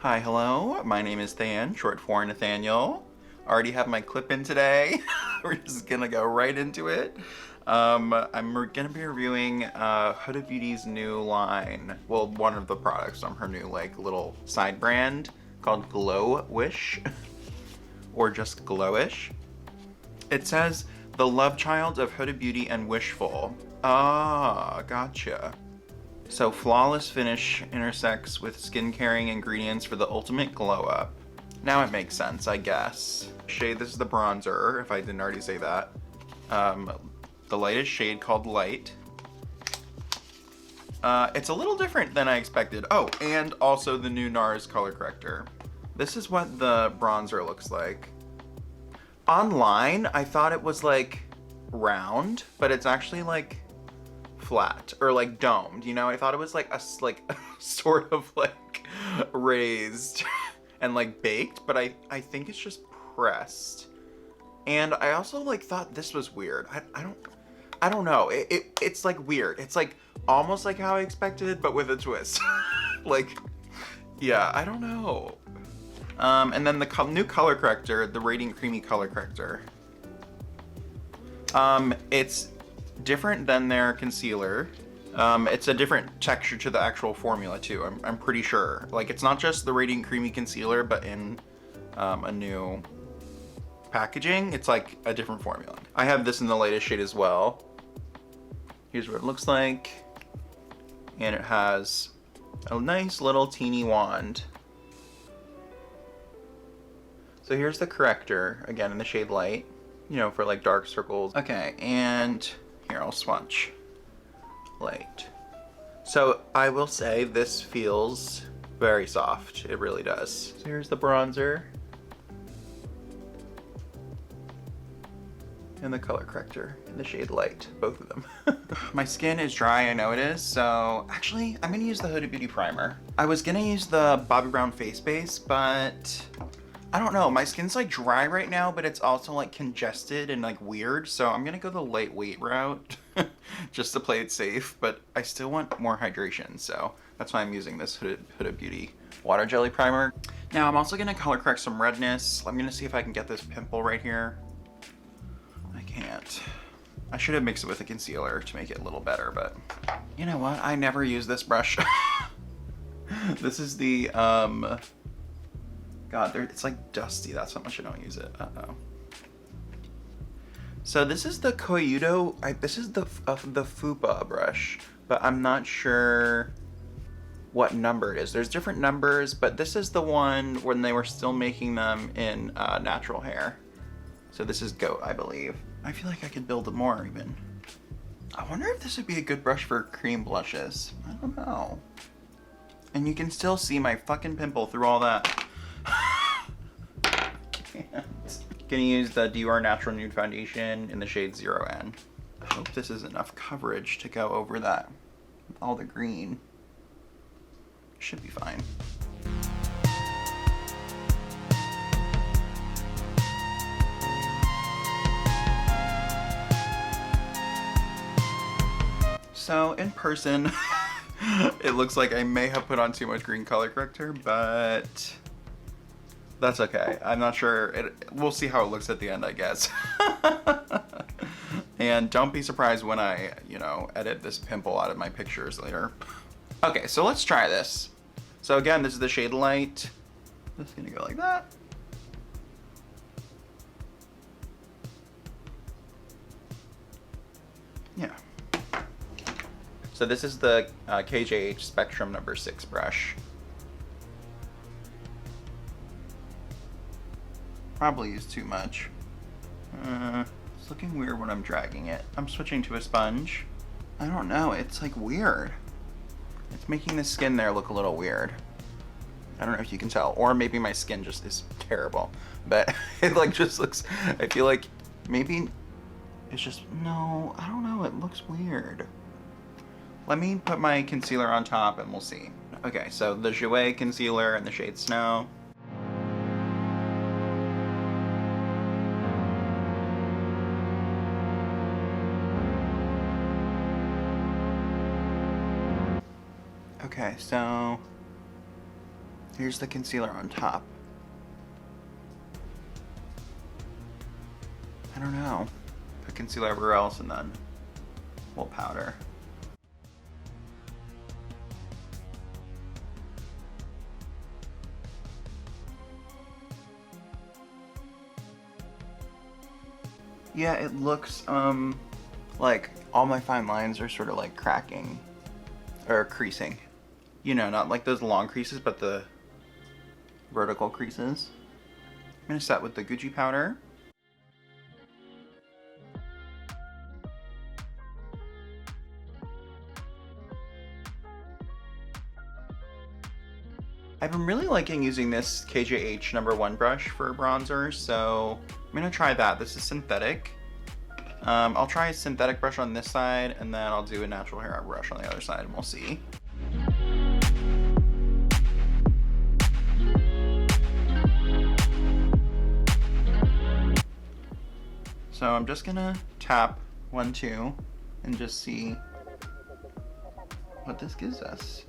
Hi, hello. My name is Than, short for Nathaniel. Already have my clip in today. We're just gonna go right into it. I'm gonna be reviewing Huda Beauty's new line. Well, one of the products from her new like little side brand called GloWish, or just GloWish. It says the love child of Huda Beauty and Wishful. Ah, gotcha. So flawless finish intersects with skin-caring ingredients for the ultimate glow up. Now it makes sense, I guess. Shade, this is the bronzer, if I didn't already say that. The lightest shade called Light. It's a little different than I expected. Oh, and also the new Nars color corrector. This is what the bronzer looks like. Online, I thought it was like round, but it's actually like flat or like domed, you know? I thought it was like a sort of like raised and like baked, but I think it's just pressed. And I also like thought this was weird. I don't know. It's like weird. It's like almost like how I expected, but with a twist. Like, yeah, I don't know. And then the new color corrector, the Radiant Creamy color corrector. It's different than their concealer. It's a different texture to the actual formula too, I'm pretty sure. Like, it's not just the Radiant Creamy concealer, but in a new packaging. It's like a different formula. I have this in the latest shade as well. Here's what it looks like. And it has a nice little teeny wand. So here's the corrector, again in the shade Light, you know, for like dark circles. Okay, and here, I'll swatch Light. So I will say this feels very soft. It really does. So here's the bronzer. And the color corrector in the shade Light, both of them. My skin is dry, I know it is, so actually I'm gonna use the Huda Beauty primer. I was gonna use the Bobbi Brown face base, but I don't know, my skin's like dry right now, but it's also like congested and like weird, so I'm gonna go the lightweight route just to play it safe, but I still want more hydration, so that's why I'm using this Huda Beauty water jelly primer. Now I'm also gonna color correct some redness. I'm gonna see if I can get this pimple right here. I can't. I should have mixed it with a concealer to make it a little better, but you know what? I never use this brush. This is the, God, it's like dusty. That's how much I don't use it. Uh-oh. So this is the Chikuhodo, this is the Fupa brush, but I'm not sure what number it is. There's different numbers, but this is the one when they were still making them in natural hair. So this is Goat, I believe. I feel like I could build more even. I wonder if this would be a good brush for cream blushes. I don't know. And you can still see my fucking pimple through all that. Can't. Gonna use the Dior Natural Nude Foundation in the shade 0N. I hope this is enough coverage to go over that. All the green. Should be fine. So in person, it looks like I may have put on too much green color corrector, but that's okay. I'm not sure. We'll see how it looks at the end, I guess. And don't be surprised when I, you know, edit this pimple out of my pictures later. Okay, so let's try this. So again, this is the shade Light. Just gonna go like that. Yeah. So this is the KJH Spectrum number 6 brush. Probably used too much. It's looking weird when I'm dragging it. I'm switching to a sponge. I don't know, it's like weird. It's making the skin there look a little weird. I don't know if you can tell, or maybe my skin just is terrible, but it like just looks, I feel like maybe it's just, no, I don't know, it looks weird. Let me put my concealer on top and we'll see. Okay, so the Jouer concealer in the shade Snow. Okay, so Here's the concealer on top. I don't know. Put concealer everywhere else and then we'll powder. Yeah, it looks like all my fine lines are sort of like cracking or creasing. You know, not like those long creases, but the vertical creases. I'm gonna set with the Gucci powder. I've been really liking using this KJH #1 brush for bronzer, so I'm gonna try that. This is synthetic. I'll try a synthetic brush on this side, and then I'll do a natural hair brush on the other side, and we'll see. So I'm just gonna tap 1, 2, and just see what this gives us.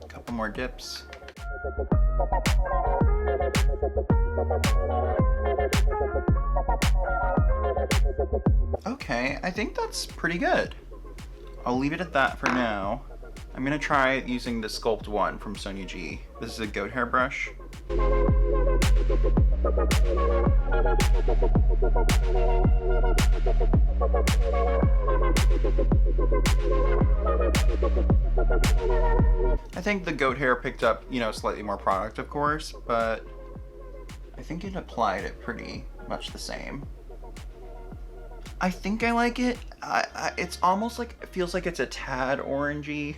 A couple more dips. Okay, I think that's pretty good. I'll leave it at that for now. I'm gonna try using the Sculpt One from Sonia G. This is a goat hair brush. I think the goat hair picked up, you know, slightly more product, of course, but I think it applied it pretty much the same. I think I like it. It's almost like, it feels like it's a tad orangey.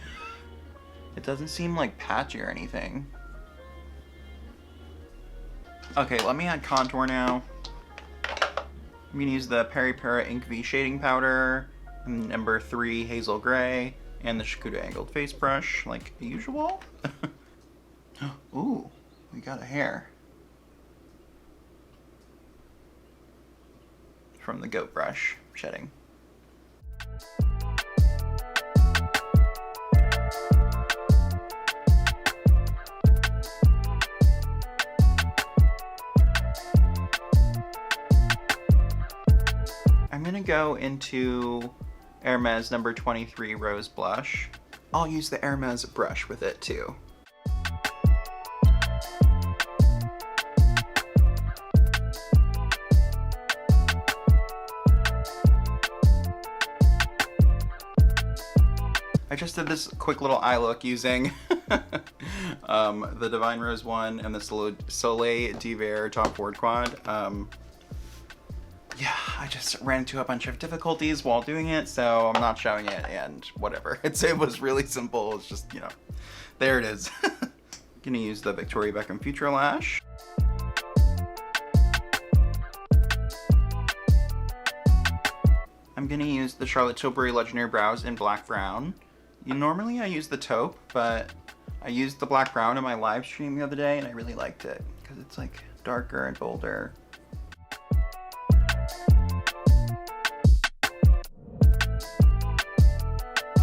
It doesn't seem like patchy or anything. Okay, let me add contour now. I'm gonna use the Peripera Ink V shading powder, number 3 Hazel Gray, and the Shaquda angled face brush, like usual. Ooh, we got a hair. From the goat brush shedding. I'm gonna go into Hermès number 23 Rose Blush. I'll use the Hermès brush with it too. I just did this quick little eye look using the Divine Rose one and the Soleil d'Hiver Top Forward Quad. Yeah, I just ran into a bunch of difficulties while doing it, so I'm not showing it, and whatever. It was really simple. It's just, you know, there it is. Gonna use the Victoria Beckham Future Lash. I'm gonna use the Charlotte Tilbury Legendary Brows in Black Brown. Normally I use the taupe, but I used the black brown in my live stream the other day, and I really liked it because it's like darker and bolder.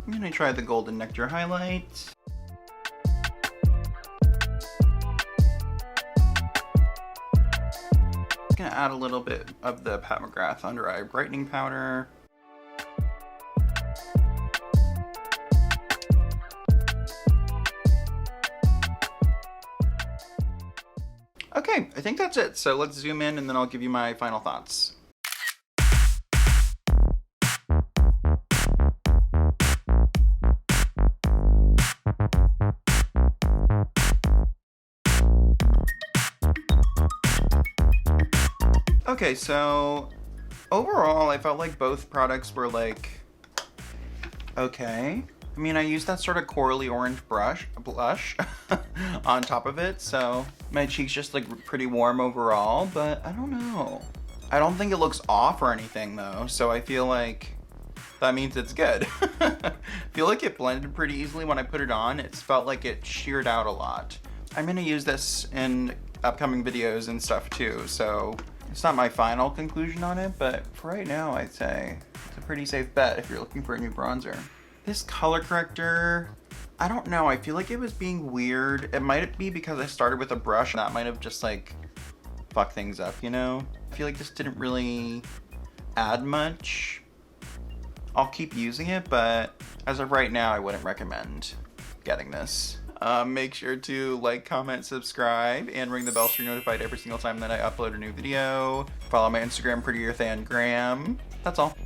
I'm gonna try the Golden Nectar highlight. I'm gonna add a little bit of the Pat McGrath under eye brightening powder. Okay, I think that's it. So let's zoom in and then I'll give you my final thoughts. Okay, so overall, I felt like both products were like, okay. I mean, I used that sort of corally orange blush on top of it, so my cheeks just look pretty warm overall, but I don't know. I don't think it looks off or anything though, so I feel like that means it's good. I feel like it blended pretty easily when I put it on. It felt like it sheared out a lot. I'm gonna use this in upcoming videos and stuff too, so it's not my final conclusion on it, but for right now, I'd say it's a pretty safe bet if you're looking for a new bronzer. This color corrector, I don't know. I feel like it was being weird. It might be because I started with a brush. That might have just like fucked things up, you know? I feel like this didn't really add much. I'll keep using it, but as of right now, I wouldn't recommend getting this. Make sure to like, comment, subscribe, and ring the bell so you're notified every single time that I upload a new video. Follow my Instagram, PrettierThanGram. That's all.